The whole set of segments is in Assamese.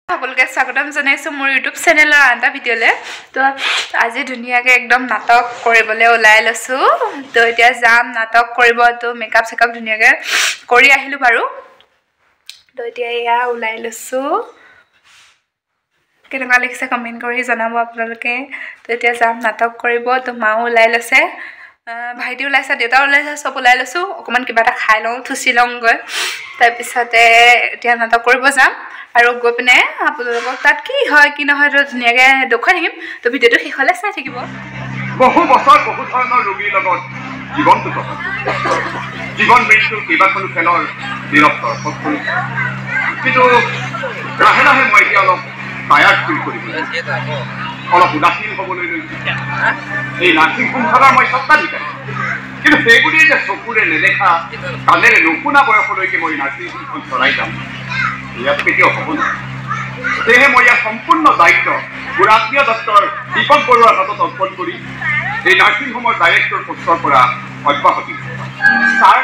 সকলকে স্বাগতম জনাইছো মোৰ ইউটিউব চেনেলৰ আনটা ভিডিঅ'লে। তো আজি ধুনীয়াকৈ একদম নাটক কৰিবলৈ ওলাই লৈছো। তো এতিয়া যাম নাটক কৰিব। তো মেকআপ চেকআপ ধুনীয়াকৈ কৰি আহিলো বাৰু। তো এতিয়া এয়া ওলাই লৈছো। কেনেকুৱা লাগিছে কমেণ্ট কৰি জনাব আপোনালোকে। তো এতিয়া যাম নাটক কৰিব। তো মাও ওলাই লৈছে, ভাইটি ওলাইছে, দেউতাও ওলাইছে, চব ওলাই লৈছো। অকণমান কিবা এটা খাই লওঁ, থুচি লওঁগৈ। তাৰপিছতে এতিয়া নাটক কৰিব যাম আৰু গৈ পিনে আপোনালোকক তাত কি হয় কি নহয় তো ধুনীয়াকৈ দেখুৱাই থাকিম। তো ভিডিঅ'টো শেষলৈ চাই থাকিব। বহু বছৰ বহু ধৰণৰ ৰোগীৰ লগত জীৱনটো জীৱন মৃত্যুৰ কেইবাখনো খেলৰ নিৰন্তৰ কিন্তু লাহে লাহে মই এতিয়া অলপ টায়াৰ্ড ফিল কৰিবলৈ অলপ উদাসীন হ'বলৈ লৈছোঁ। এই নাৰ্ছিং হোমখনৰ মই স্বত্বাধিকাৰী, কিন্তু সেইবুলিয়ে যে চকুৰে নেদেখা কাণেৰে নুশুনা বয়সলৈকে মই নাৰ্ছিং হোমখন চলাই যাম ইয়াত কেতিয়াও হ'ব নোৱাৰে। সেয়েহে মই ইয়াৰ সম্পূৰ্ণ দায়িত্ব গুৰাত্মীয় ডক্টৰ দীপক বৰুৱাৰ হাতত অৰ্পণ কৰি এই নাৰ্ছিং হোমৰ ডাইৰেক্টৰ পোষ্টৰ পৰা অব্যাহতি। ছাৰ,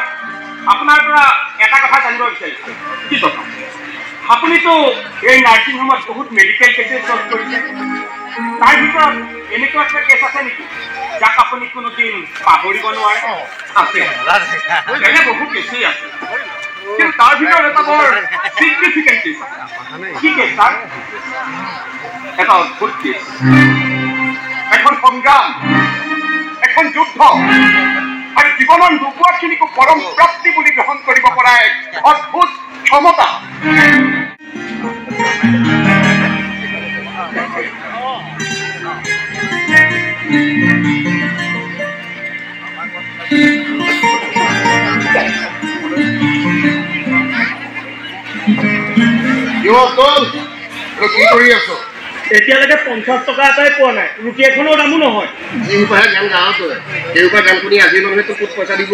আপোনাৰ পৰা এটা কথা জানিব বিচাৰিছোঁ। কি কথা? আপুনিতো এই নাৰ্ছিং হোমত বহুত মেডিকেল কেছেছ চল্ভ কৰিছে। তাৰ ভিতৰত এনেকুৱা এটা কেছ আছে নেকি যাক আপুনি কোনোদিন পাহৰিব নোৱাৰে? আছে, এনে বহু কেছেই আছে, কিন্তু তাৰ ভিতৰত এটা বৰ চিগনিফিকেণ্ট কেছ আছে। কি কেছ ছাৰ? এটা অদ্ভুত কেছ, এখন সংগ্ৰাম, এখন যুদ্ধ আৰু জীৱনৰ নোপোৱাখিনিকো পৰম প্ৰাপ্তি বুলি গ্ৰহণ কৰিব পৰা এক অদ্ভুত ক্ষমতা। কি কৰি আছ? এতিয়ালৈকে 50 টকা এটাই পোৱা নাই, ৰুটি এখনৰ দামো নহয়। যিপাহে গান গাঁৱত সেইপা গান শুনি আজি মানুহে তোক ক'ত পইচা দিব?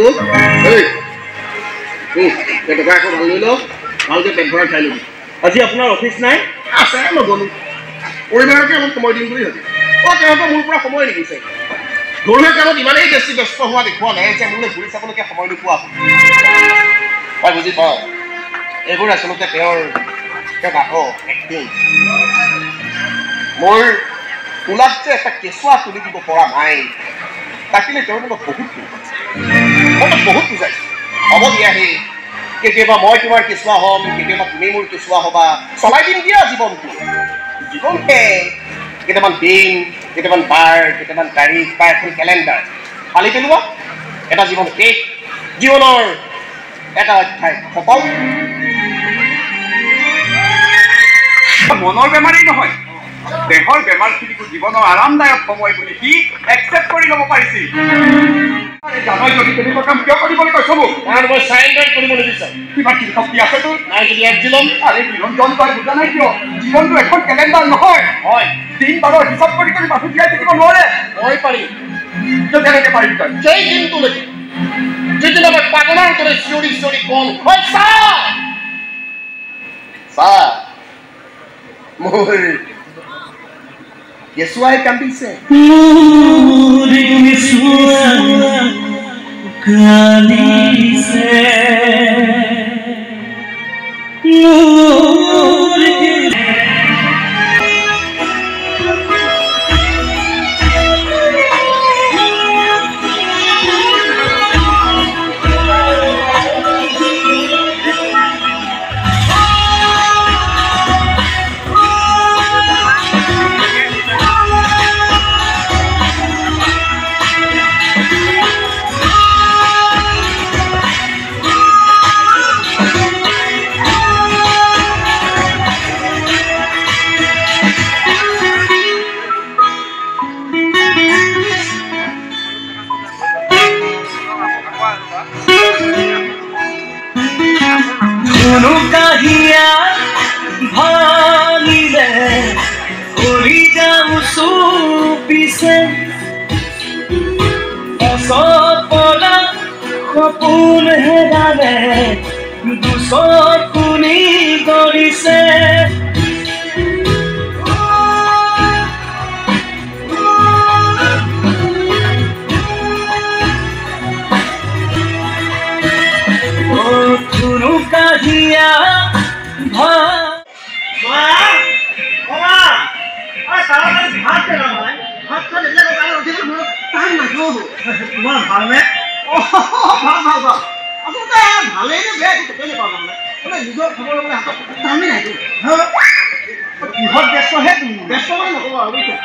টকা আকৌ ভাল লৈ ল, ভালকৈ পেট ভৰাই খাই ল'বি। আজি আপোনাৰ অফিচ নাই? আছে, নগ'লো। পৰিবাৰকে অলপ সময় দিম বুলি ভাবি তেওঁলোকে মোৰ পৰা সময় নিবিছে। ঘৰুৱা কামত ইমানেই বেছি ব্যস্ত হোৱা দেখুওৱা নাই যে মোলৈ ঘূৰি চাবলৈকে সময় নোপোৱা। মই বুজি পাওঁ এইবোৰ আচলতে তেওঁৰ এক্টিং। মোৰ তোলাত যে এটা কেঁচুৱা তুলি দিব পৰা নাই তাকিলে তেওঁৰ মোক বহুত বুজাইছে। হ'ব দিয়াহি, কেতিয়াবা মই তোমাৰ কেঁচুৱা হ'ম, কেতিয়াবা তুমি মোৰ কেঁচুৱা হ'বা, চলাই দিম দিয়া জীৱনটো। জীৱনকে কেইটামান দিন, কেইটামান বাৰ, কেইটামান তাৰিখ বা এখন কেলেণ্ডাৰ ফালি পেলোৱা, এটা জীৱন শেষ, জীৱনৰ এটা অধ্যায় সফল। মনৰ বেমাৰেই নহয়, দেহৰ বেমাৰখিনিকো জীৱনৰ আৰামদায়ক সময় বুলি সি একচেপ্ট কৰি ল'ব পাৰিছিল। জানই যদি তেনেকুৱা কাম কিয় কৰিবলৈ কৈছ মোক? কাৰণ মই চাৰেণ্ডাৰ কৰিব নিবিচাৰোঁ। কিমান কি শক্তি আছে তোৰ? নাই যদি এক দিলম। আৰে নিৰঞ্জন, তই বুজা নাই কিয়? জীৱনটো এখন কেলেণ্ডাৰ নহয়। হয়, দিন বাৰৰ হিচাপ কৰি কৰি মানুহ জীয়াই থাকিব নোৱাৰে। মই পাৰিম। কেনেকৈ পাৰিম তই? সেই দিনটোলৈকে যিদিনা মই পাগলৰ দৰে চিঞৰি চিঞৰি কম, মোৰ কেঁচুৱাই কান্দিছে। সপোন হেৰালে দুচকুনি কৰিছে। ভাত পেলাবাই ভাত খালে টাইম নাথাকো তোমাৰ ভালনে ভাল ভাল ভাল আচলতে ভালেই নে বেয়া একো কেনে পাবা মানে নিজৰ খবৰ ল'বলৈ হাতত টাইমেই নাইতো কিহত ব্যস্ত হে তুমি ব্যস্ত মানে নক'বা আৰু বুজিছা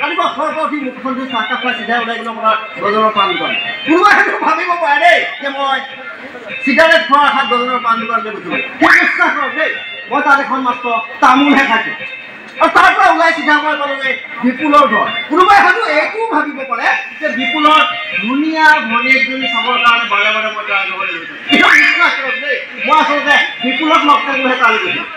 ৰাতিপুৱা খোৱাৰ পৰা উঠি মুখখন ধুই চাহকাপ খাই চিধাই ওলাই গ'লো আমাৰ বজাৰৰ পাণ দোকান কোনোবাই সেইটো ভাবিব পাৰে দেই যে মই চিগাৰেট খোৱাৰ আশাত বজাৰৰ পাণ দোকানলৈ গৈছিলোঁ বিশ্বাস কৰক দেই মই তাত এখন মাত্ৰ তামোলহে খাইছোঁ আৰু তাৰ পৰা ওলাই চিধা মই পালোগৈ বিপুলৰ ঘৰ কোনোবাই হয়তো এইটোও ভাবিব পাৰে যে বিপুলৰ ধুনীয়া ভনীয়েকজনী চাবৰ কাৰণে বাৰে বাৰে মই তাৰ ঘৰলৈ গৈছোঁ কিন্তু বিশ্বাস কৰক দেই মই আচলতে বিপুলক লগ কৰিবহে তালৈ গৈছিলোঁ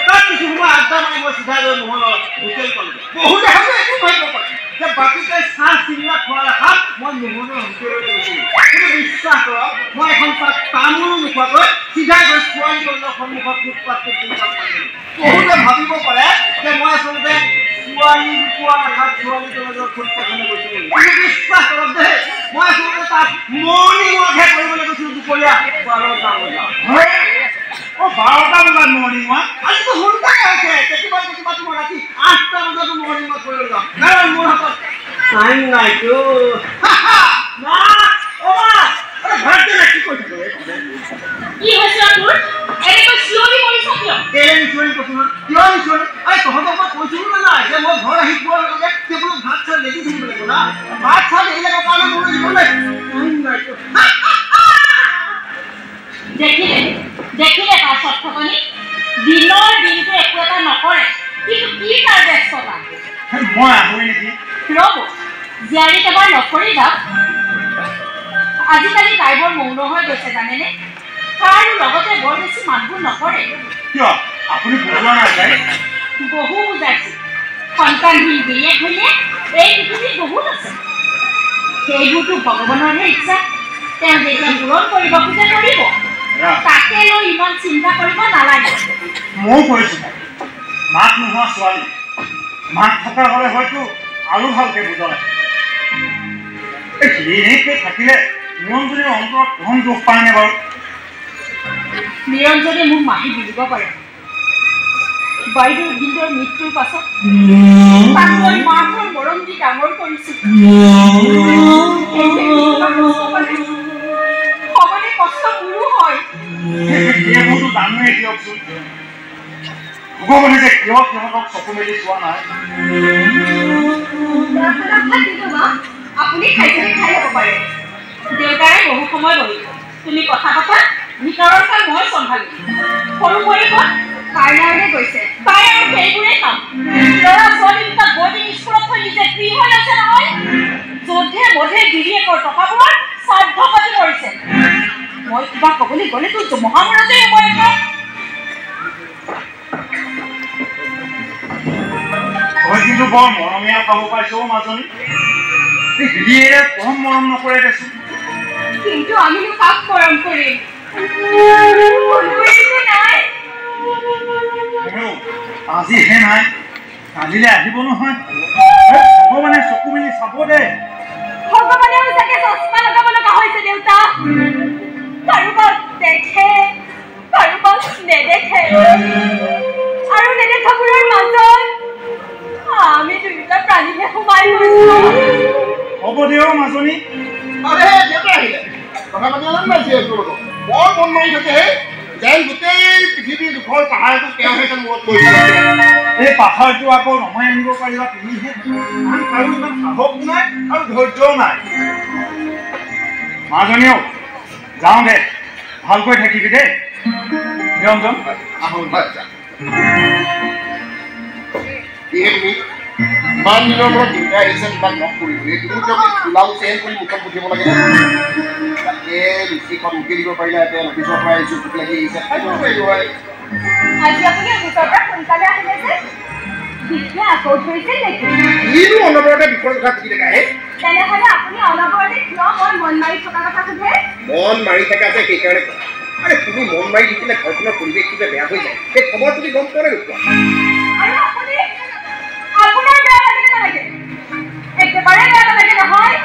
তাৰ কিছু সময় আড্ডা মাৰি মই চিধা গৈ মোহনৰ হোটেল পালোগৈ বহুতে হয়তো এইটো ভাবিব পাৰে যে বাকীতে চাহ চিঙৰা খোৱাৰ আশাত মই মোহনৰ হোটেললৈ গৈছিলোঁ কিন্তু বিশ্বাস কৰক মই এখন তাত তামোল নোখোৱাকৈ চিধা গৈ ছোৱালী কলেজৰ সন্মুখত ফুটপাথটোত বহুতে ভাবিব পাৰে যে মই আচলতে ছোৱালী নোপোৱাৰ আশাত ছোৱালী কলেজৰ ফুটপাথলৈ গৈছিলোঁ কিন্তু বিশ্বাস কৰক দেই মই আচলতে তাত মৰ্ণিং ৱাকহে কৰিবলৈ গৈছিলোঁ দুপৰীয়া 12টা বজাত 12টা বজাত মৰ্ণিং ৱাক আজিতো সোনকালে হৈছে কেতিয়াবা কেতিয়াবা তোমাৰ ৰাতি 8টা বজাতো মৰ্ণিং ৱাক কৰিবলৈ যাওঁ কাৰণ মোৰ হাতত টাইম নাইতো মা অ মা ঘৰতে ৰাখি কৈ থাকো কি হৈছে তোৰ এনেকৈ চিঞৰি কৰিছ কিয় কেলেন চিঞৰি কৈছো কিয় চিঞৰি এই তহঁতক মই কৈছিলোঁ না যে মই ঘৰ আহি পোৱাৰ লগে কেৱল ভাত চাই ৰেডি থাকিব লাগিব না ভাত চাই এইবিলাকৰ কাৰণে মোৰ জীৱনলৈ টাইম নাইতো দেখিলে তাৰ সৎকনি দিনৰ দিনটো একো এটা নকৰে কিন্তু কি তাৰ ব্যস্ততা মই আহোঁ নেকি ৰ'ব জীয়াৰীক এবাৰ নকৰি যাওক আজিকালি তাইবোৰ মৌন হৈ গৈছে জানেনে তাৰো লগতে বৰ বেছি মাতবোৰ নকৰে কিয় আপুনি বুজোৱা নাই বহু বুজাইছে সন্তানহীন গিৰিয়েক হ'লে এই পৃথিৱীত বহুত আছে সেইবোৰতো ভগৱানৰহে ইচ্ছা তেওঁ যেতিয়া পূৰণ কৰিব খোজে কৰিব তাকে লৈ ইমান চিন্তা কৰিব নালাগে ময়ো কৰিছোঁ মাক নোহোৱা ছোৱালী মাক থকা হ'লে হয়তো আৰু ভালকৈ বুজা এনেকৈ থাকিলে নিৰঞ্জনীৰ অন্তৰত কম দুখ পায়নে বাৰু নিৰঞ্জনে মোক মাহী বুজিব পাৰে বাইদেউ ভিনদেউৰ মৃত্যুৰ পাছত তাকৈ মাকৰ মৰম দি ডাঙৰ কৰিছিল সমানে কষ্ট মোৰো হয় সেইবোৰতো জানোৱেই দিয়কচোন ভগৱানে যে কিয় সিহঁতক চকু মেলি চোৱা নাই আপুনি খাই ল'ব পাৰে দেউতাৰে বহু সময় গ'ল তুমি কথা পাতা ভিতৰৰ কাম মই চম্ভালি সৰু বয়সত পাৰ্লাৰলৈ গৈছে তাই আৰু সেইবোৰেই কাম ল'ৰা ছোৱালী দুটা বৰ্ডিং স্কুলত থৈ নিজে ফ্ৰী হৈ আছে নহয় যধে মধে গিৰিয়েকৰ টকাবোৰত শ্ৰাদ্ধ পাতি কৰিছে মই কিবা ক'বলৈ গ'লে তোৰ মহাভাৰতে মই এটা তই কিন্তু বৰ মৰমীয়া পাব পাইছো মাজনী গিৰিয়েৰে কম মৰম নকৰে দেচোন কিন্তু আমিনো কাক মৰম কৰিম আজিহে নাই কালিলৈ আহিব নহয় ভগৱানে চকু মেলি চাব দে ভগৱানেও চাগে চশমা লগাব লগা হৈছে দেউতা কাৰোবাক দেখে কাৰোবাক নেদেখে আৰু নেদেখাবোৰৰ মাজত আমি দুয়োটা প্ৰাণীহে সোমাই গৈছো হ'ব দিয়ক মাজনী আৰে দেউতা আহিলে কথা পাতি অলপ নাই বৰ মন মাৰি থাকে যেন গোটেই পৃথিৱীৰ দুখৰ পাহাৰটো তেওঁহে যেন মূৰত কৰিছে এই পাহাৰটো আকৌ নমাই আনিব পাৰিবা তুমিহে আৰু ইমান সাহস নাই আৰু ধৈৰ্যও নাই মাজনীও যাওঁ দে ভালকৈ থাকিবি দেই নিৰঞ্জন আহোঁ তুমি ইমান দিনৰ পৰা দেউতাই আহিছে কিবা লগ কৰিবলৈ তুমি কিয় চোলাও চেঞ্জ কৰি মুখত পঠিয়াব লাগে তাকে ৰুচিখন উকি দিব পাৰিলে এতিয়া অফিচৰ পৰা আহিছোঁ ভোক লাগি আহিছে খাই দিব পাৰিব হয় আজি আপুনি অফিচৰ পৰা সোনকালে আহিলে যে বিদ্যা আকৌ ধৰিছিল নেকি কিনো অনবৰতে বিষৰ কথা সুধি থাকে তেনেহ'লে আপুনি অনবৰতে কিয় মই মন মাৰি থকা কথা সোধে মন মাৰি থকা যে সেইকাৰণে আৰে তুমি মন মাৰি থাকিলে ঘৰখনৰ পৰিৱেশটো যে বেয়া হৈ যায় সেই খবৰ তুমি গম পোৱা নোপোৱা আৰু আপুনি আপোনাৰ বেয়া লাগে নালাগে একেবাৰে বেয়া নালাগে নহয়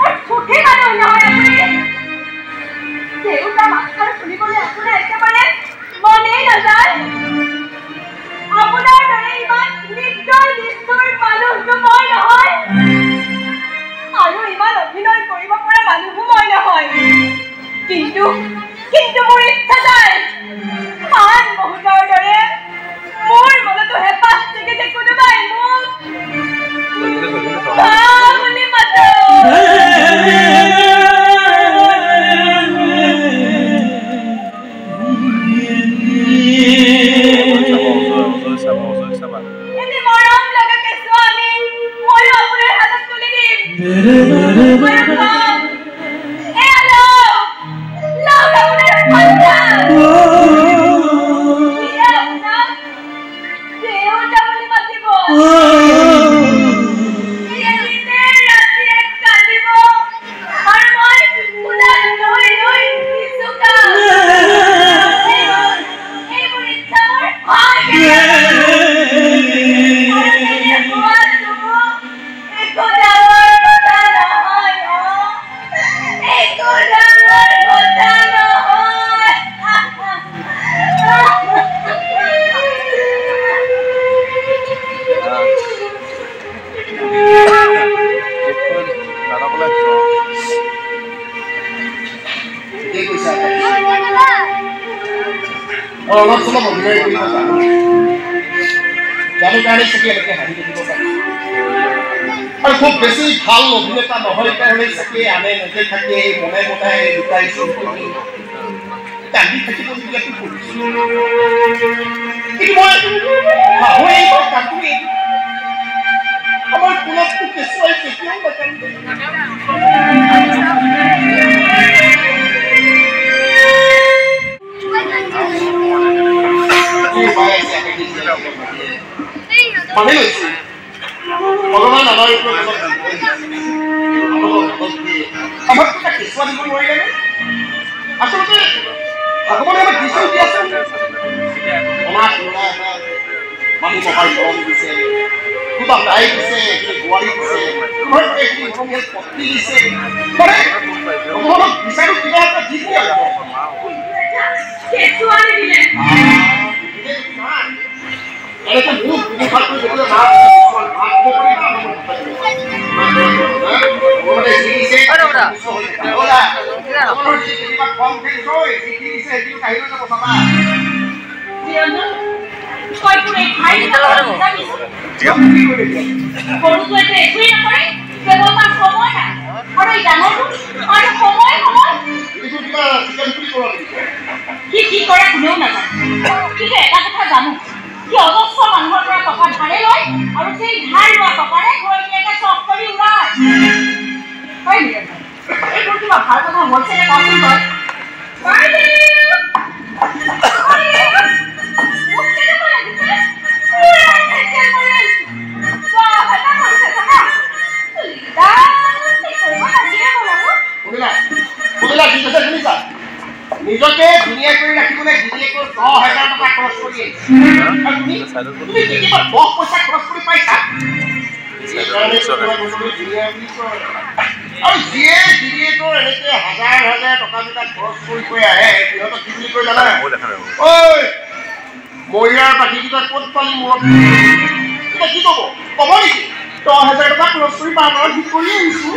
আৰু সুখী মানুহ নহয় আপুনি দেউতা মাতষাৰ শুনিবলৈ আপোনাৰ একেবাৰে মনেই নাযায় আপোনাৰ দৰে ইমান নিৰ্দয় নিষ্ঠুৰ কিন্তু মোৰ ইচ্ছা যায় আন বহুতৰ দৰে মোৰ মনতো হেঁপাহ থাকে যে কোনোবাই মোক বুলি মাতে। এনে মৰম লগা কেঁচুৱানী ময়ো আপোনাৰ হাতত তুলি দিম। খুব বেছি ভাল অভিনেতা নহয় কাৰণে চাগে আনে নেকে থাকে মনে মনে লুকাইছো কান্দি থাকিবলগীয়াটো কৰিছো কিন্তু মই পাহৰি কান্দোৱেই আমাৰ কুলতটো কেঁচুৱাই কেতিয়াও নাকান্দে মানে লৈছো ভগৱান আমাৰ আমাক কেঁচুৱা দিব নোৱাৰিলে আচলতে ভগৱানে আমাক দিছে দিয়াচোন অনাথ ল'ৰা এটা মানুহ মহাৰ মৰম দিছে কিবা গাই দিছে বোৱাৰী দিছে পত্নী দিছে মানে ভগৱানক বিচাৰো কিবা এটা দি দিয়া এটা বহুত বিভাগ করে যেগুলো না ভাগ করে ওরে জিনিসে ওরা ওরা ওরা যেটা কম ফেল হয় জিনিসে এগুলো কাহিনী না বসাবা জিয়ানো কই পুরে খাই দিতে লাগবে জিয়া কি করে বড় তো এটা একই না করে কেবল তার সময় না আর এই জানো আর সময় সময় কিছু কিবা চিকেন করে কি করে কোনেও না ঠিক আছে এটা কথা জানো কি অবস্থ মানুহৰ পৰা টকা ধাৰে লয় আৰু সেই ধাৰ লোৱা টকাৰে ঘৰলৈকে চব কৰি উলাই হয় নি এইবোৰ কিবা ভাল কথা হৈছে নে কচোন তই নিজকে ধুনীয়া কৰি ৰাখিবলৈ গিৰিয়েকৰ 10,000 টকা খৰচ কৰি তুমি কেতিয়াবা 10 পইচা খৰচ কৰি পাইছা আৰু যিয়ে গিৰিয়েকৰ এনেকে হাজাৰ হাজাৰ টকাবিলাক খৰচ কৰি আহে সিহঁতক কি বুলি কৈ জানা ঐ মহিলাৰ বাকীকেইটা ক'ত পালি মূৰত কি ক'ব ক'ব নেকি 10,000 টকা খৰচ কৰি পাৰ ঠিক কৰি আহিছোঁ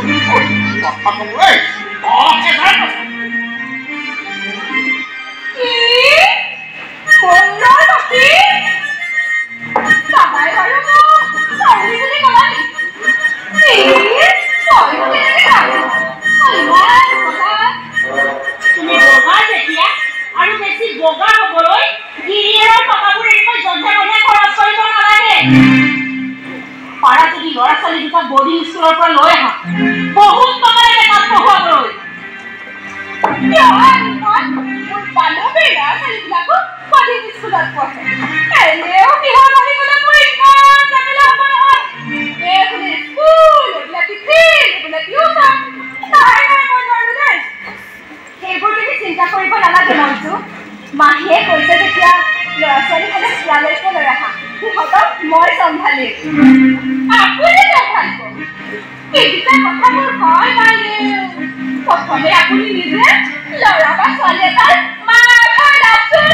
কথা ক'ব 10,000 টকা बोर्डिंग स्कूल पर लोए हां बहुत टका লাগে তাত পঢ়াবলৈ ইয়াৰ মই পালো বেলা খালিলাকো बोर्डिंग स्कूলত পঢ়ে এনেও বিহাৰ আহি গলে মই ইমান জামেলা হ'ব নহয় এইখনে স্কুল এবিলাকি ফিল এবিলাকি টিউচন নাই মই নোৱাৰো সেইবোৰ তুমি চিন্তা কৰিব নালাগে মনটো মাহিয়ে কৈছে যেতিয়া ল'ৰা ছোৱালী হলে স্কুললৈকে লৈ আহা সিহঁতক মই চম্ভালিম আপুনি চম্ভালিব এইটা কথা মোৰ ভয় লাগে প্ৰথমে আপুনি নিজে ল'ৰা বা ছোৱালী এটাৰ মাথা লাগছোন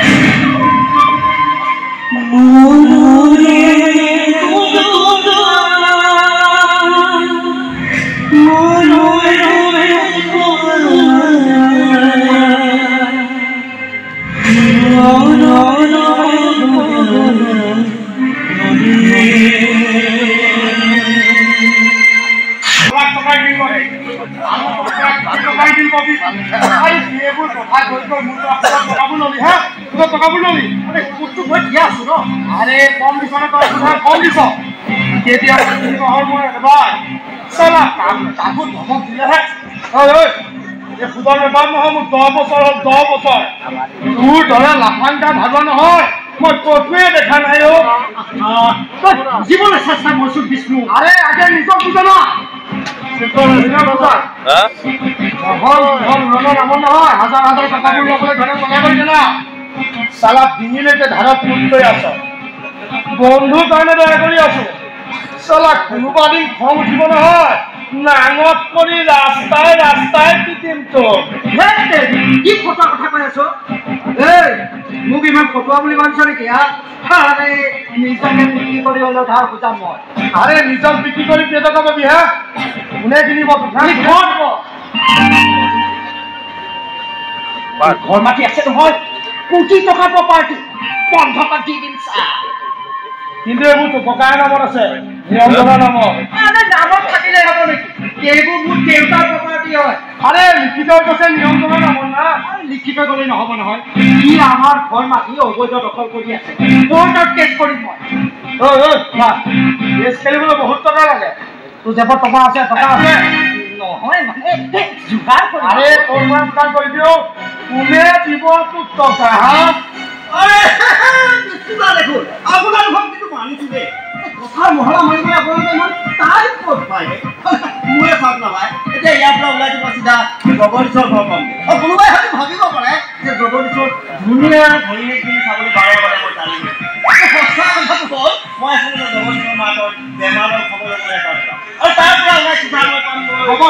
টকাবোৰ ল'লি হা টকাবোৰ ল'লি কোনটো মই দিয়া আছো ন আৰে কম দিছ নে তই কম দিছ কেতিয়া নহয় মই এবাৰ চালা কামবোৰ ধমক দিলেহে ঐ এই সুদৰ বেপাৰ নহয় মোৰ 10 বছৰ হ'ল 10 বছৰ তোৰ দৰে লাফাংটা ভাগৰ নহয় মই কতোৱে দেখা নাই অ জীৱনৰ চেষ্টা কৰিছো বিষ্ণু আৰে আগে নিজক বুজা না হাজাৰ হাজাৰ টকাবোৰ ল'বলৈ ধৰে মনে কৰিছে না চালা ডিঙিলৈকে ধাৰত ফুট লৈ আছ বন্ধুৰ কাৰণে দয়া কৰি আছো চালা কোনোবা দিন খং উঠিব নহয় নাঙত কৰি ৰাস্তাই ৰাস্তাই পিটিম তোক কি ফটা কথা কৈ আছ এই মোক ইমান ফটোৱা বুলি ভাবিছ নেকি আৰে নিজকে বিক্ৰী কৰি হ'লেও ধাৰ খুজাম মই আৰে নিজক বিক্ৰী কৰি কেইটকা পাবি হা কোনে কিনিব ঘৰ মাটি আছে নহয় কোটি টকা প্ৰপাৰ্টি বন্ধকত দি দিম চা কিন্তু এইবোৰ তো ককাই নামত আছে নিৰঞ্জনৰ নামত নামত থাকিলে হ'ব নেকি এইবোৰ মোৰ দেউতাৰ প্ৰপাৰ্টি হয় আৰে লিখিত কৈছে নিৰঞ্জনৰ নামত না লিখিত গ'লে নহ'ব নহয় ই আমাৰ ঘৰ মাটি অবৈধ দখল কৰি আছে কোৰ্টত কেছ কৰিম মই কেছ খেলিবলৈ বহুত টকা লাগে তোৰ জেপত টকা আছে নহয় মানে যোগাৰ কৰি আৰে তোৰ মই যোগাৰ কৰি দিওঁ কোনে দিব তোক টকা দেখোন আপোনাৰ ভক্তিটো মানিছো দেই কথা মহলা মাৰিবলৈ আপোনালোকে ইমান তাই ক'ত পায় মোৰে চাওক নাপায় এতিয়া ইয়াৰ পৰা ওলাই দিব চিধা জগদীশ্বৰ ঘৰ পাম কোনোবাই হয়তো ভাবিব পাৰে যে জগদীশ্বৰ ধুনীয়া ঘৈণীয়েকখিনি চাবলৈ বাৰে বাৰে মই জানিম সঁচা কথাটো হ'ল মই আচলতে জগদীশ্বৰ মাকৰ বেমাৰৰ খবৰ ল'বলৈ এটা আৰু তাৰ পৰা ওলাই চিধা মই পাম হ'ব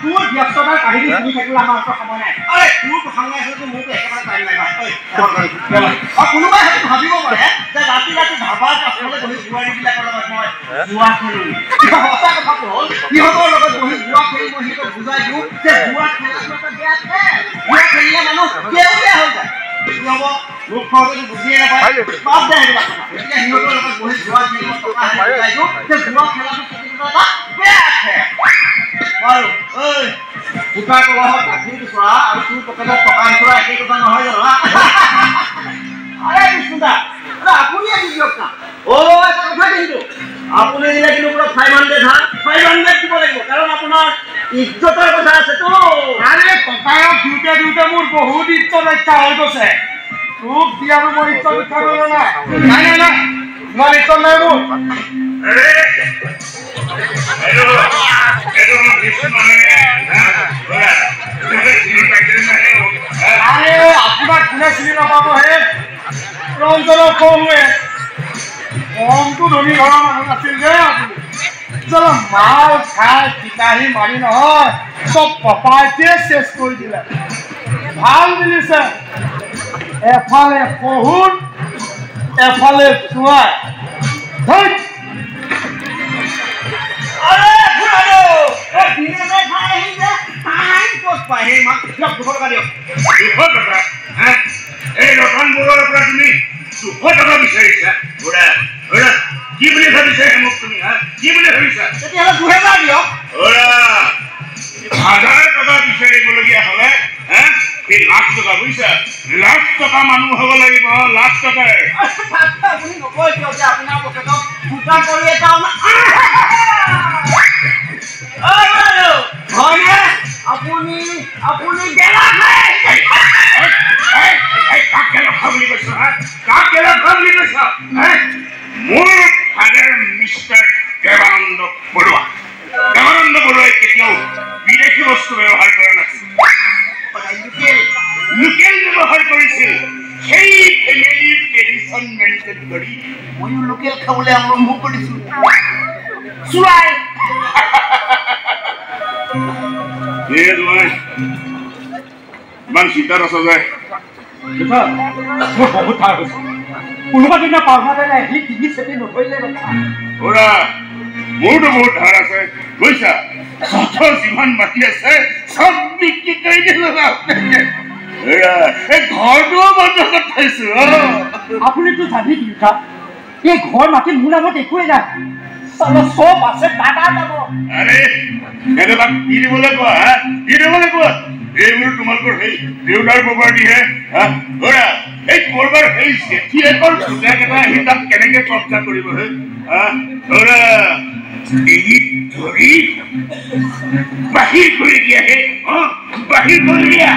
তোৰ ব্যস্ততাৰ কাহিনী শুনি থাকিলে আমাৰ ওচৰত সময় নাই আৰে তোৰ প্ৰসংগ আচলতে মোৰতো একেবাৰে টাইম নাই কোনোবাই হয়তো ভাবিব পাৰে যে ৰাতি ৰাতি ধাবাৰ কাষলৈ বহি বোৱাৰীবিলাকৰ লগত মই জুৱা খেলো সঁচা কথাটো হ'ল সিহঁতৰ লগত বহি জুৱা খেলি মই সিহঁতক বুজাই দিওঁ যে জুৱা খেলাটো এটা বেয়া খেল জুৱা খেলিলে মানুহ কেউলীয়া হৈ যায় কি হ'ব লোক যদি বুজিয়ে নাপায় বাদ দে সেইবিলাক কথা এতিয়া সিহঁতৰ লগত বহি জুৱা খেলিব টকা বুজাই দিওঁ যে জুৱা খেলাটো এটা বেয়া খেল বাৰু ঐ উপায় প্ৰবাহত কাঠি বিচৰা আৰু তোৰ পকেটত টকা বিচৰা একেই কথা নহয় জানো আৰে বিষ্ণুদা আপুনি আহি দিয়ক না এটা কথা কিন্তু আপুনি দিলে কিন্তু পুৰা 500 500 দিব লাগিব কাৰণ আপোনাৰ ইজ্জতৰ কথা আছেতো আৰে ককায়ক দিওঁতে মোৰ বহুত ইজ্জত ৰক্ষা হৈ গৈছে তোক দিয়াৰো মই ইজ্জত ৰক্ষা কৰিলো নাই ইমান ইজ্জত নাই মোৰ আপোনাক কোনে চিনি নাপাব হে ৰঞ্জনৰ কমে কমটো ধনী ঘৰৰ মানুহ নাছিল যে আপুনি মাল খাই পিতাহী মাৰি নহয় চব প্ৰপাৰ্টিয়ে চেছ কৰি দিলে ভাল মিলিছে এফালে শহুৰ এফালে চোৱাই এই ৰতনপুৰৰ পৰা তুমি 200 টকা বিচাৰিছা কি বুলি ভাবিছা মোক তুমি কি বুলি ভাবিছা তেতিয়াহ'লে 2000 দিয়ক 1000 টকা বিচাৰিবলগীয়া হ'লে এই লাখ টকা বুজিছা লাখ টকা মানুহ হ'ব লাগিব লাখ টকা আপুনি নকয় কিয় যে আপোনাৰ পকেটত ফুটা কৰি এটা আপুনি বেলা মোৰ ফাদাৰ মিষ্টাৰ দেৱানন্দ বৰুৱাই কেতিয়াও বিদেশী বস্তু ব্যৱহাৰ কৰা নাছিল লোকেল ব্যৱহাৰ কৰিছিল সেই ফেমিলিৰ ট্ৰেডিশ্যন মেইনটেইন কৰি ময়ো লোকেল খাবলৈ আৰম্ভ কৰিছোঁ চুৱাই ইমান চিন্তাত আছ যে মোৰ বহুত ধাৰ হৈছে কোনোবা দিনা পাওনা আহি টিভি চেপি নধৰিলে মোৰতো বহুত ধাৰ আছে বুজিছা যিমান মাটি আছে চব বিক্ৰী কৰি দিলো ঘৰটোও বন্ধ কৰি থৈছো আপুনিতো জানি দিছা এই ঘৰ মাটি মোৰ নামত একোৱেই নাই চব আছে দাদা যাব আৰে এনেকুৱা দি দিবলৈ কোৱা এইবোৰ তোমালোকৰ সেই দেউতাৰ প্ৰপাৰ্টিহে ধৰা এই কৰবাৰ সেই জেঠীয়েকৰ পুতেক এটা আহি তাত কেনেকে কব্জা কৰিব হে ধৰা ধৰি বাহিৰ কৰি দিয়া হে বাহিৰ কৰি দিয়া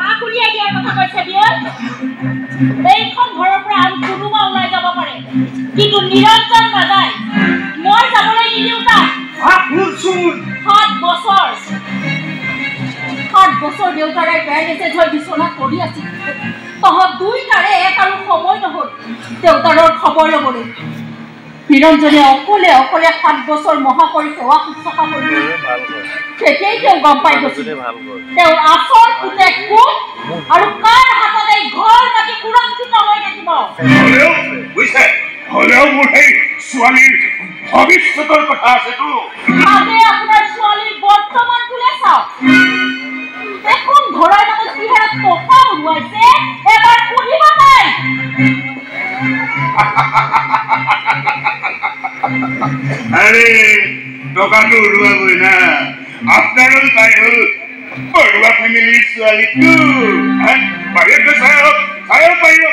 কাকুলিয়াই দিয়াৰ কথা কৈছে বিয়ল এইখন ঘৰৰ পৰা আৰু কোনোবা ওলাই যাব পাৰে কিন্তু নিৰঞ্জন নাযায় মই যাবলৈ নিদিওঁ তাক 7 বছৰ দেউতাৰে বেণ্ডেজ হৈ বিচনাত পৰি আছিল তহঁত দুইটাৰে এক আৰু সময় নহ'ল দেউতাৰৰ খবৰ ল'বলৈ নিৰঞ্জনে অকলে 7 বছৰ মহাকৰি সেৱা শুশ্ৰূষা কৰিলে তেতিয়াই তেওঁ গম পাই গৈছিল তেওঁৰ আচল পুতেক কোন আৰু কাৰ হাতত এই ঘৰ মাটি সুৰক্ষিত হৈ থাকিব হ'লেও মোৰ সেই ছোৱালীৰ ভৱিষ্যতৰ কথা আছেতো আগে আপোনাৰ ছোৱালীৰ বৰ্তমানটোলে চাওক দেখোন ঘৰৰ লগত কিহেৰে টকা উৰুৱাইছে এবাৰ শুনিব নাই আৰে টকাটো উড়াবই না আপনাৰও তাই হল বড়ুয়া ফ্যামিলিৰ ছোৱালী তো বাহিৰতে চাই পাৰিব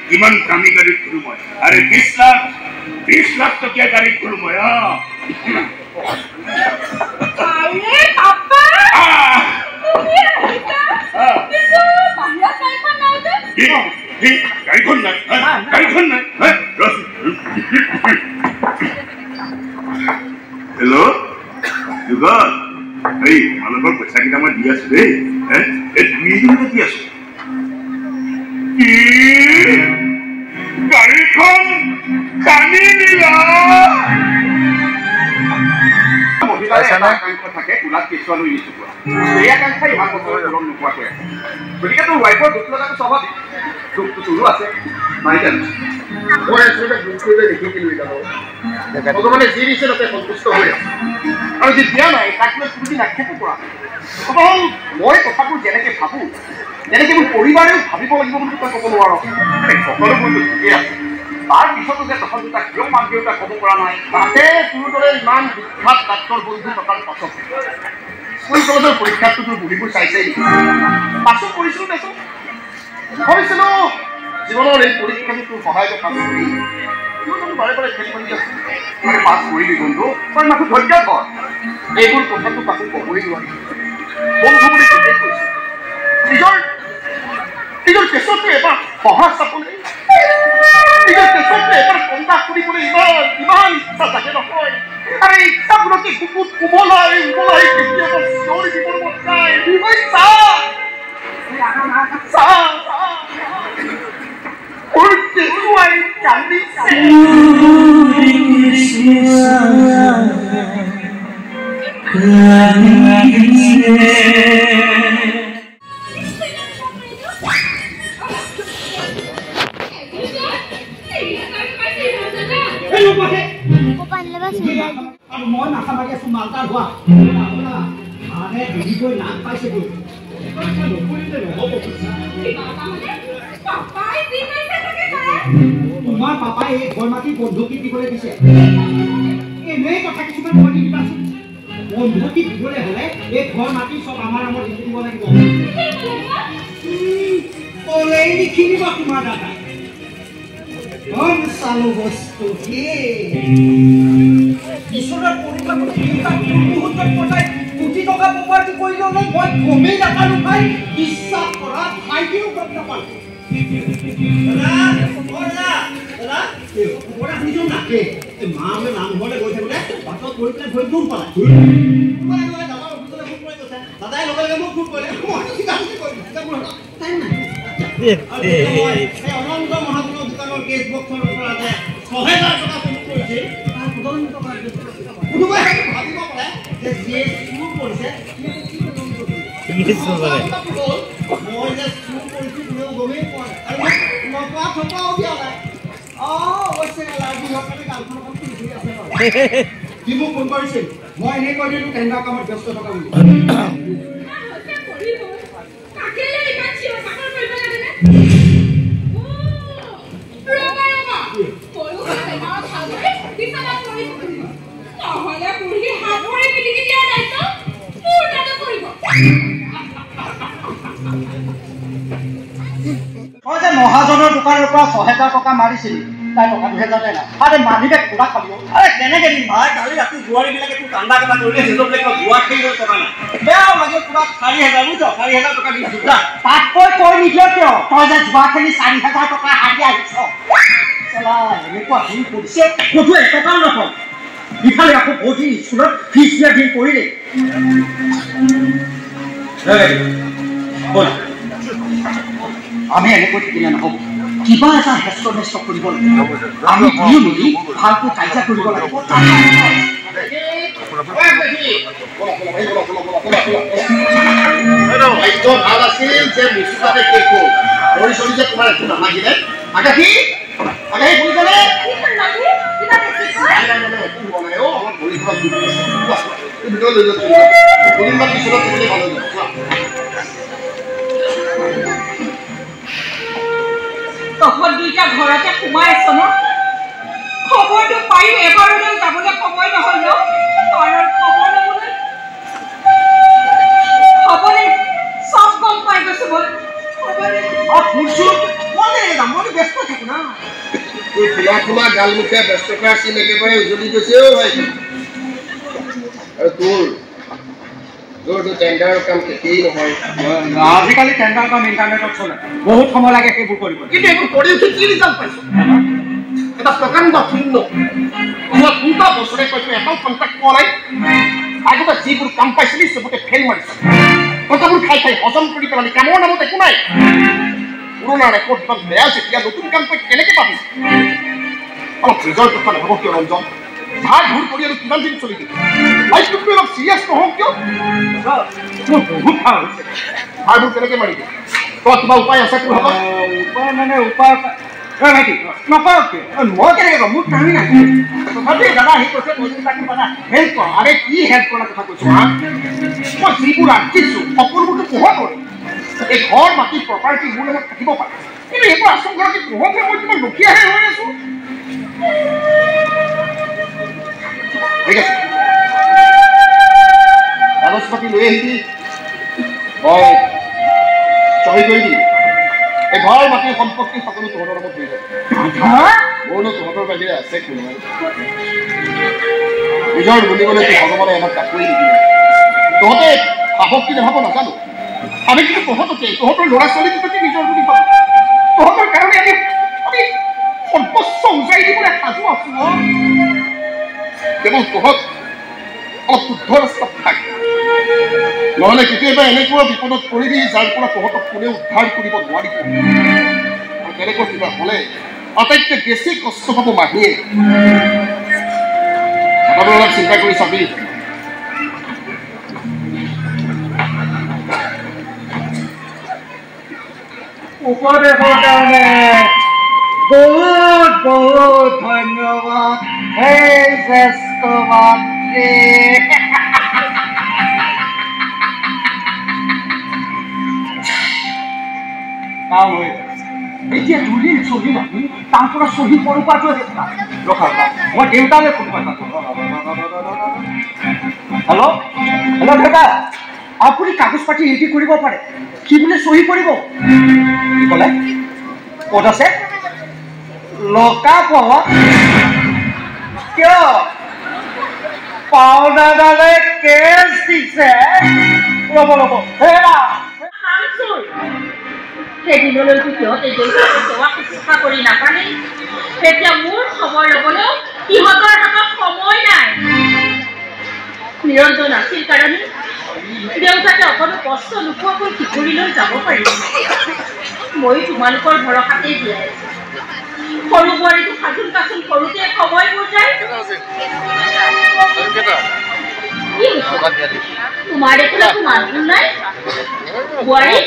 কিমান দামী গাড়ীত ঘূৰো মই আৰে 20 লাখ টকীয়া গাড়ীত ঘূৰো মই আৰে পাপা তুমি আহিছা কিন্তু বাহিৰত গাড়ীখন নাই যে গাড়ীখন নাই হেল্ল' যুগল এই তোমালোকৰ পইচা কেইটা মই দি আছো দেই এই 2 দিন দি আছো গাড়ীখন টানি নিলা থাকে কোলাত কেঁচুৱা লৈ নিছো এই আকাংক্ষা ইমান বছৰ পূৰণ নোপোৱাকৈ গতিকে তোৰ ৱাইফৰ দুখ লগাটো স্বাভাৱিক দুখটো তোৰো আছে নাই জানো মই আচলতে দুখ কৰিলে দেখিছিলোঁ এতিয়া ভগৱানে যি দিছে তাতে সন্তুষ্ট হৈ আছে আৰু যি দিয়া নাই তাক লৈ তুমি নাক্ষেপো কৰা অকল মই কথাবোৰ যেনেকৈ ভাবোঁ যেনেকৈ মোৰ পৰিবাৰেও ভাবিব লাগিব বুলি তই ক'ব নোৱাৰ সকলোবোৰতো ঠিকেই আছে তাৰ পিছতো যে তখন দুটা কিয় মাক দেউতাক ক'ব পৰা নাই তাতে তোৰ দৰে ইমান বিখ্যাত ডাক্তৰ বন্ধু থকাৰ পাছত স্কুল কলেজৰ পৰীক্ষাততো তোৰ বুঢ়ীবোৰ চাইছেই পাছত কৰিছিলোঁ দেচোন ভাবিছিলোঁ জীৱনৰ এই পৰীক্ষাটো তোৰ সহায়তে পাছ কৰি বাৰে বাৰে খেলি মেলি আছোঁ মানে পাছ কৰিবি বন্ধু তই মাথো ধৈৰ্য ধৰ এইবোৰ কথাটো তাকো ক'বই নোৱাৰি বন্ধু বুলি কেতিয়াই কৈছোঁ নিজৰ কেঁচুৱাটো এবাৰ সহায় চাবলৈ নিজৰ কেঁচুৱাটো এবাৰ কন্দা কৰিবলৈ ইমান ইচ্ছা থাকে নহয় আৰু ইচ্ছাবোৰকে বুকুত কোমলাই কেতিয়াবা চিঞৰি দিবৰ মন যায় মোৰ কেঁচুৱাই কান্দিছে মই মাথা মাৰি আছো মালটাৰ হোৱা মানে দেৰিকৈ নাক পাইছে তোমাৰ পাপাই এই ঘৰ মাটি বন্ধুকি দিবলৈ দিছে এনেই কথা কিছুমান কৈ দিবাচোন বন্ধুকি দিবলৈ হ'লে এই ঘৰ মাটি চব আমাৰ নামত লিখি দিব লাগিব ক'লেই লিখি দিব তোমাৰ দাদা কম চালু বস্তু ঈশ্বৰৰ পৰীক্ষা মুহূৰ্তত পঠাই কোটি টকা প্ৰপাৰ্টি কৰিলেও মই গমেই নাপালো ভাই বিশ্বাস কৰা ভাইটিও গম নাপালো মাহঁতে নামঘৰলৈ গৈছে বোলে বাটত গৈ পেলাই ভৰি দূৰ পালে দাদাই লগে লগে মোক ফোন কৰিলে অনন্ত মহাগুণৰ দোকানৰ কেছ বক্সৰ পৰা যে ৬০০০ টকা ফোন কৰিছিল কোনোবাই ভাবিব পাৰে যে যিয়ে চুৰ কৰিছে মই যে চুৰ কৰিছোঁ কোনেও গমেই পোৱা নাই আৰু নপোৱা থপাও দিয়া নাই অৱশ্যে লাজী হোৱাৰ কাৰণে গানখন অকণ ফুৰি আছে সি মোক ফোন কৰিছিল মই এনেই কৈ দিলোঁ কেনেকুৱা কামত ব্যস্ত থকা বুলি দোকানৰ পৰা ৬,০০০ টকা মাৰিছিলি তাই টকা ২,০০০ নাই আৰে মানিবে পুৰা খালো আৰে কেনেকে দিম ভাই কালি ৰাতি জোৱাৰীবিলাকে তোৰ কান্দা কাটা কৰিলে সিহঁতক জোৱা খেলিব টকা নাই বেয়াও লাগে পুৰা ৪,০০০ বুজিছ ৪,০০০ টকা দি আছো তাতকৈ কৈ নিদিয় কিয় তই যে জোৱা খেলি ৪,০০০ টকা হাৰি আহিছ এনেকুৱা দিন কৰিছে ক'তো এটকাও নাপাওঁ ইফালে আকৌ বহুত দিন স্কুলত ফিজ দিয়া দিন কৰিলে আমি এনেকৈ থাকিলে নহ'ব কিবা এটা হেষ্ট নেষ্ট কৰিব লাগিব আমি দুয়ো মিলি ভালকৈ কাজিয়া কৰিব লাগিব ভাল আছিল যে মিছুকাতে শেষ হ'ল কৰি চলি যে তোমাৰ একো নামাগিলে আগাহী আগাহী শুনিছানে তহঁত দুইটা ঘৰতে সোমাই আছ ন খবৰটো পাই এবাৰলৈ যাবলৈ সময় নহ'ল ন কাৰণ খবৰ ল'বলৈ চব গম পাই গৈছো মই মই ব্যস্ত থাকো না তোৰ খোলা গালমুখীয়া ব্যস্ততা আছিল একেবাৰে উজলি গৈছে ভাই আৰু তোৰতো টেণ্ডাৰৰ কাম কেতিয়াই নহয় আজিকালি টেণ্ডাৰ কাম ইণ্টাৰনেটত চলে বহুত সময় লাগে সেইবোৰ কৰিব কিন্তু এইবোৰ কৰি উঠি কি ৰিজাল্ট পাইছো এটা প্ৰকাণ্ড শূন্য মই ২টা বছৰে কৈছো এটাও কণ্টেক্ট পোৱা নাই আগতে যিবোৰ কাম পাইছিলি চবতে ফেইল মাৰিছে কথাবোৰ খাই খাই হজম কৰি পেলালি কামৰ নামত একো নাই পুৰণা ৰেকৰ্ড ইমান বেয়া আছে এতিয়া নতুন কাম পাই কেনেকৈ পাবি অলপ নিজৰ কথা নহ'ব কিয় ৰঞ্জন ধাৰ ধুৰ কৰি আৰু কিমান দিন চলি দিম লাইফটো তুমি অলপ চিৰিয়াছ নহওক কিয় মোৰ বহুত ভাল হৈছে ধাৰবোৰ কেনেকৈ মাৰিবি তই কিবা উপায় আছে তোৰ হাতত উপায় মানে উপায় ভাইটি নকৰক কিয় মই কেনেকৈ কম মোৰ টাইম নাই তথাপি দাদা আহি কৈছে মই তাক কিবা হেল্প কৰ আৰে কি হেল্প কৰাৰ কথা কৈছো হা মই যিবোৰ আঁকিছোঁ সকলোবোৰতো পোহৰ কৰিম এই ঘৰ মাটি প্ৰপাৰ্টি মোৰ লগত থাকিব পাৰে কিন্তু এইবোৰ আচল ঘৰতে পোহৰহে মই কিমান দুখীয়াহে হৈ আছো ঠিক আছে কাগজ পাতি লৈ আহিবি মই চহী কৰি দিম এই ঘৰ মাটিৰ সম্পত্তি সকলো তহঁতৰ লগত হৈ যাব মোৰনো তহঁতৰ বাহিৰে আছে কোনো নিজৰ বুলিবলৈ ভগৱানে আমাক কাকৰি নিদিলে তহঁতে সাহসী দেখাব নাজানো আমি কিন্তু তহঁতকে তহঁতৰ ল'ৰা ছোৱালীক যদি নিজৰ বুলি পাব তহঁতৰ কাৰণে আমি সৰ্বোচ্চ উজাই দিবলৈ সাজু আছো কেৱল তহঁত অলপ শুদ্ধ ৰাস্তাত থাক নহ'লে কেতিয়াবা এনেকুৱা বিপদত পৰিবি যাৰ পৰা তহঁতক কোনেও উদ্ধাৰ কৰিব নোৱাৰিব আৰু তেনেকুৱা কিবা হ'লে আটাইতকৈ বেছি কষ্ট পাব মাহীয়ে কথাবোৰ অলপ চিন্তা কৰি চাবি উপদেশৰ কাৰণে বহুত বহুত ধন্যবাদ সেই শ্ৰেষ্ঠ মাতৃ কাম হৈ এতিয়া দুদিন চলি নাহি তাৰ পৰা চহী কৰোৱাটো ৰখা মই দেউতালৈ ফোন কৰিম হেল্ল' হেল্ল' দেউতা আপুনি কাগজ পাতি ৰেডি কৰিব পাৰে কি বোলে চহী কৰিব কি ক'লে ক'ত আছে লকাপত কিয় পাউদাৰডালে কেছ দিছে ৰ'ব হেৰা সেইদিনলৈতো সিহঁতে সেৱা শুশ্ৰূষা কৰি নাপালে তেতিয়া মোৰ খবৰ ল'বলৈও সিহঁতৰ হাতত সময় নাই নিৰঞ্জন আছিল কাৰণে দেউতাকে অকণো কষ্ট নোপোৱাকৈ টিকৰিলৈ যাব পাৰিব মই তোমালোকৰ ভৰসাতেই জীয়াই আছো সৰু বোৱাৰীটো সাজোন কাচোন কৰোঁতে সময়বোৰ যায় তোমাৰ দেখোন একো মানুহ নাই বোৱাৰী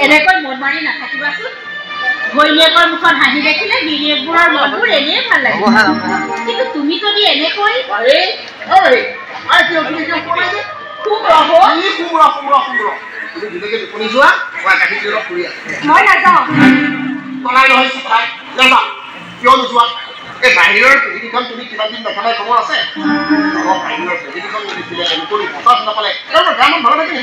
এনেকৈ মন মাৰি নাথাকিবাচোন ঘৈণীয়েকৰ মুখত হাঁহি দেখিলে গিৰিয়েকবোৰৰ মনবোৰ এনেই ভাল লাগে কিন্তু তুমি যদি এনেকৈ মই নাযাওঁ কিয় নোযোৱা এই বাহিৰৰ পৃথিৱীখন তুমি কিমান দিন দেখা নাই খবৰ আছে বাহিৰৰ পৃথিৱীখন যদি নাপালে গ্ৰামত ভালে থাকে